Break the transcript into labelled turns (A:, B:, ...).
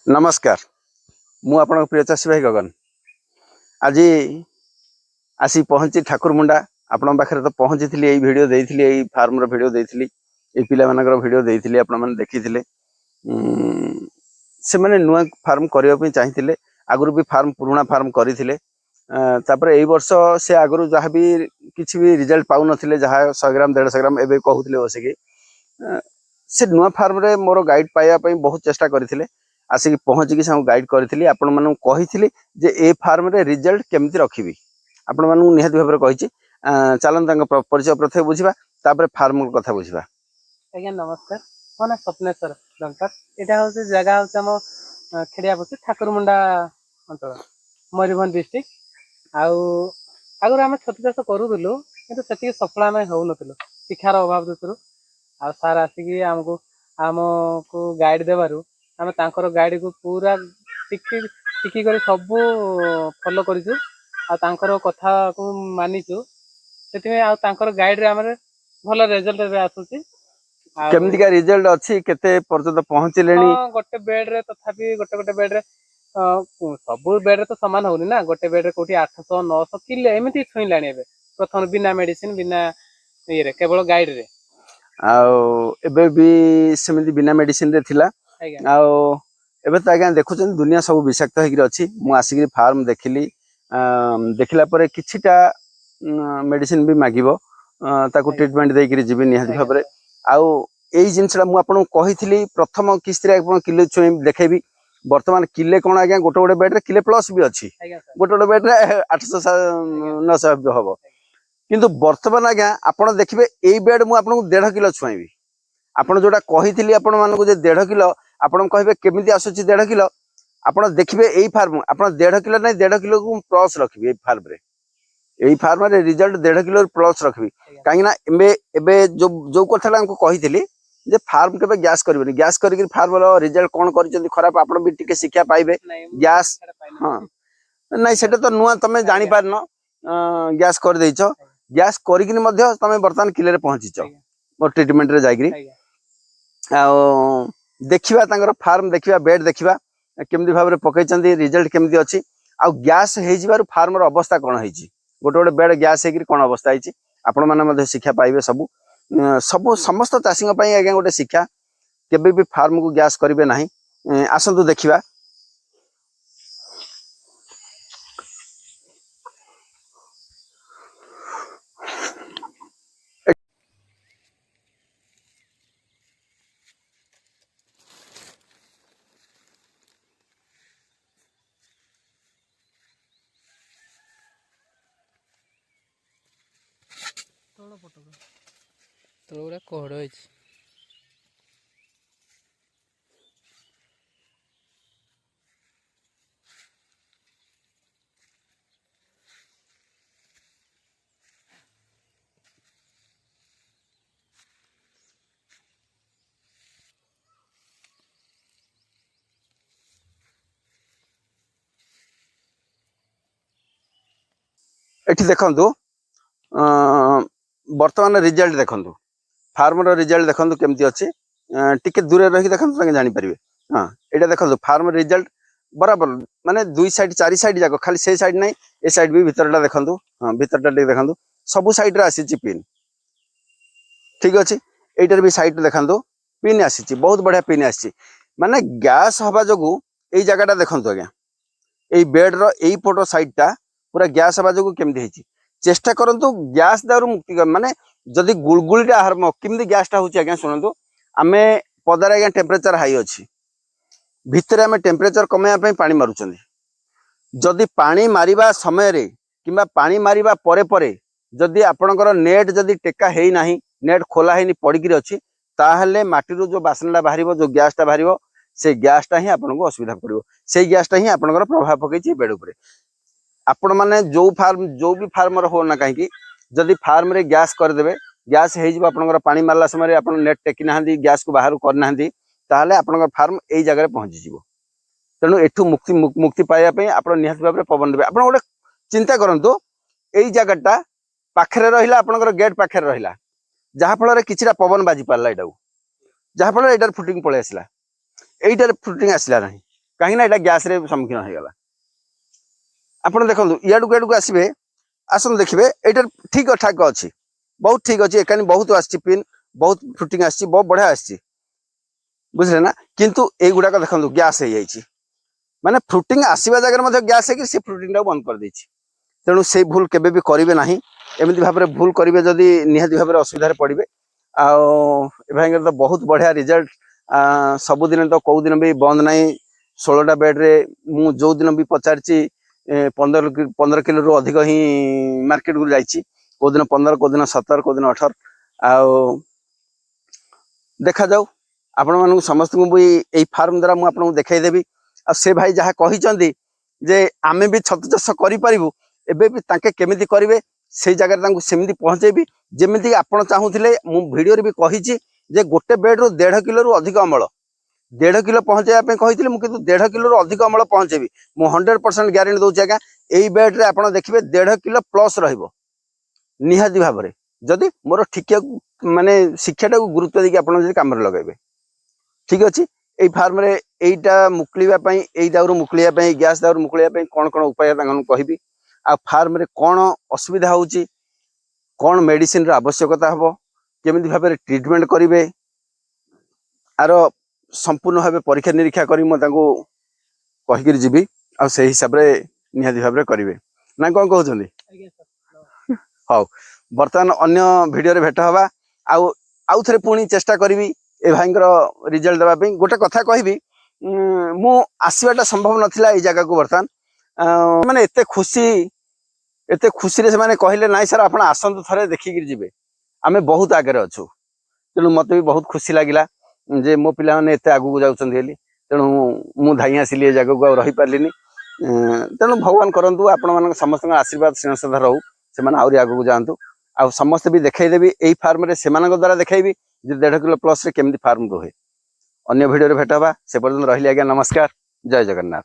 A: नमस्कार मु आपण प्रिय चाषी भाई गगन आज आसी पहुंची ठाकुरमुंडा आपण पाखे तो पहुंची थी भिडियो देती फार्म भिडियो देती पिला भिडियो देती आपण मैंने देखी से मैंने नुआ फार्म करने चाहिए आगुरी भी फार्म पुराणा फार्म करते ए वर्ष से आगुरी जहाँ भी किसी भी रिजल्ट पाऊन जहाँ 100 ग्राम 150 ग्राम एवं कहते बसिकी से नुआ फार्म रे मोर गाइड पाइबा बहुत चेष्टा करते आसिक पहुँचिकी से गाइड करी आपण मानू कही जे ए फार्म रे रिजल्ट केमती रखी आपण मानू निहाती भाव कही चलते परिचय प्रथम बुझा तापर फार्म कथा बुझा।
B: आज्ञा नमस्कार मो ना स्वप्नेश्वर लंका यहाँ हूँ जगह हूँ खेड़िया बस ठाकुरमुंडा अंचल मयूरभंज डिस्ट्रिक्ट आगुरी आम छतु चाष करूँ कि से सफल आम हो शिक्षार अभाव दृष्टि आ सार आसिक आमको गाइड देवु आम तर गाइड को पूरा टिकी कर सब फॉलो कर कथा को मानिचु से गाइड आम भल रिजल्ट आसूसी
A: केमती का रिजल्ट अच्छी केते पर्यंत पहुँचले
B: गोटे बेड रे तथापि गोटे बेड रे सब बेड रे तो सामान होनी ना गोटे बेड रे कोठी 800 900 किले एमती छुईलाणी एबे प्रथम बिना मेडिसिन बिना ये रे केवल गाइड रे
A: एबे भी सेमती बिना मेडिसिन रे थिला एबे तो आज्ञा देखुछन दुनिया सब विषाक्त होगी अच्छी मु आसिक फार्म देखिली देखला परे किछिटा मेडिसिन भी मागिबो ताकू ट्रीटमेंट देकरी जीवी निहाती भाव में आउ यही जिनसा मुझे कही प्रथम किस्ती किलो छुई देखेबी बर्तमान किले कौन आज्ञा गोटे गोटे बेड्रे किले प्लस भी अच्छी गोटे गोटे बेड्रे 800 900 हम किंतु बर्तमान आज्ञा आपड़ देखिए यही बेड मुझे 1.5 किलो छुईबी आपड़ जोटा कही आपण मानक 1.5 किलो आपड़ कहे केमी आसूची 1.5 किलो आपड़ देखिए यही फार्म आप 1.5 किलो ना 1.5 किलो को प्लस रखी फार्म यही फार्म रे रिजल्ट 1.5 किलो प्लस रखी कहीं जो कथा कही जे फार्म के गैस करबेनी गैस करके फार्म रिजल्ट कौन कर खराब आपण भी टिके शिक्षा पाइबे गैस हाँ नहीं सेटा तो नुआ तमे जानी पारन गैस कर देइछ गैस करिक तमे बर्तमान किले रे पहुंचीछ मोर ट्रीटमेंट रे जाइकरी देखिबा तांगर फार्म देखिबा बेड देखिबा केमदी भाव रे पकैचंदी रिजल्ट केमदी अछि आ गैस हे जिबार फार्म रो अवस्था कोन हेछि गोटे गोटे बेड गैस हेकरी कोन अवस्था हेछि आपण माने शिक्षा पाइबे सब समस्त चाषी आज्ञा गोटे शिक्षा केबे भी फार्म को गैस करेंगे ना आसतु देखा
B: तोड़ा कोहड़
A: एठी देखंतु वर्तमान रिजल्ट देखंतु फार्म रो रिजल्ट देखंतु केमती अछि टिके दूर रही देखंतु ताके जानि परिबे हां एटा देखंतु फार्म रिजल्ट बराबर माने दुई साइड चारि साइड जाको खाली से साइड नहीं ए साइड भी भीतरटा देखंतु हां भीतरटा देखंतु सब साइड रे आसी पिन ठीक अछि एटर भी साइड देखंतु पिन आसी बहुत बढ़िया पिन आसी माने गैस हवा जोगु एई जगहटा देखंतु आज्ञा एई बेड रो एई फोटो साइडटा पूरा गैस हवा जोगु केमती हेछि चेष्टा करंतु गैस दारू मुक्ति माने जदि गुलगुलीटा आहार केमती गैसटा होछि आज्ञा सुनंतु आमे पदार आज्ञा टेम्परेचर हाई अछि भितर आमे टेम्परेचर कमेया पई पानी मारुचंदी जदि पानी मारिबा समय रे किबा पानी मारिबा परे परे जदि आपणकर नेट जदि टेका हेई नाही नेट खोला हेनी पड़िकी अछि ताहले माटीरो जो बासनटा बाहरिबो जो गैसटा बाहरिबो से गैसटा ही आपनको असुविधा पड़िबो से गैसटा ही आपणकर प्रभाव पकैछि बेड उपरे आपण माने जो भी फार्मर हो ना कहीं जदि फार्म रे गैस करदेबे गैस हो आपनकर पानी मारला समय आपण नेट टेकी ना गैस को बाहर करना ताहले आपनकर फार्म एई जगह रे पहुंची जिवो तेणु एठू मुक्ति पाइबा पई आपण निहात भाव रे पवन देबे आपण गोटे चिंता करंतु एई जगहटा पाखरे रहिला आपनकर गेट पाखरे रहिला जहा फल रे किछिरा पवन बाजी पारला एटाऊ जहा फल एटार फुटिंग पळे आसिला एटार फुटिंग आसिला नाही कहीं एटा गैस रे सम्मुखीन हो गला आपण देखंतु इयाडू आसबे आसन देखिए एटा ठीक ठाक अच्छी बहुत ठीक अच्छी एकानी बहुत आसी पिन बहुत फ्रुटिंग आसी बहुत बढ़िया आसी बुझले ना किंतु ए गुडाक देखंतु गैस हो जाइए माने फ्रुटिंग आसीबा जगह मध्ये गैस है से फ्रुटिंग टा बंद कर देछि तेणु से भूल केबे भी करिवे नाही एमिति भाबरे भूल करिवे जदी निहाती भाबरे असुविधा पड़िबे आ भाईंगर तो बहुत बढ़िया रिजल्ट सब दिन तो कौ दिन भी बंद नहीं 16टा बेड रे मु जो दिन भी पचारची 15 किलो रु अधिक ही मार्केट को जाइछि को दिन 15 को दिन 17 को दिन 18 आ देखा जाऊ आपण मानू समस्त को भी एई फार्म द्वारा मु आपन देखाई देबी आ से भाई जहा कहिचंदी जे आमे भी छतु चाष करि परिबु एबे भी ताके केमिति करिवे से जगह तांको सेमिति पहुंचेबी जेमिति आपण चाहुथिले मु वीडियो रे भी कहिछि जे गोटे बेड रो 1.5 किलो रु अधिक अमल 1.5 किलो पहुंचाया पे कहिथिले मु किंतु 1.5 किलो रु अधिक अमल पहुंचेबी मु 100% ग्यारंटी दोछि आगा एई बेड रे आपण देखिबे 1.5 किलो प्लस रहइबो निहाती भाबरे जदी मोर ठीक माने शिक्षाटा को गुरुत्व देकी आपण जदी काम रे लगाइबे ठीक अछि एई फार्म रे एईटा मुक्लिबा पई एई दाउर मुक्लिया पई गैस दाउर मुक्लिया पई कोन कोन उपाय तांगन कहबी आ फार्म रे कोन असुविधा होउची कोन मेडिसिन रो आवश्यकता हबो केमिति भाबरे ट्रीटमेंट करिवे आरो संपूर्ण भाबे परीक्षा निरीक्षा करी म तांको कहि कि जीबी आ से हिसाब रे निहाती भाबरे करिवे ना कोन कहउछन्दी
B: आज्ञा सर
A: हाउ वर्तमान अन्य वीडियो रे भेट हवा आउ थरे पुणी चेष्टा करिवि ए भाईंकर रिजल्ट देबा पई गोटे कथा कहबी मु आसीबाटा संभव नथिला ए जगह को वर्तमान माने एते खुशी रे से माने कहले नाइ सर आपण आसंतु थरे देखि कि जिवे आमे बहुत आगे रे अछु तेनु मते भी बहुत खुशी लागिला जे मो पिला माने एते आगु को जाउछन हेली तेनु मु धाई आसिली ए जगह को रही पारलिनी तेनु भगवान करंतु आपण मानक समस्त आशीर्वाद स्नेह रहू से माने आउरी आगु को जानतु आ समस्त भी देखाई देबी एई फार्म रे सेमानक द्वारा देखाइबी जे 1.5 किलो प्लस रे केमिति फार्म रहे अन्य वीडियो रे भेट हवा से पर्यंत रहिली आज्ञा नमस्कार जय जगन्नाथ।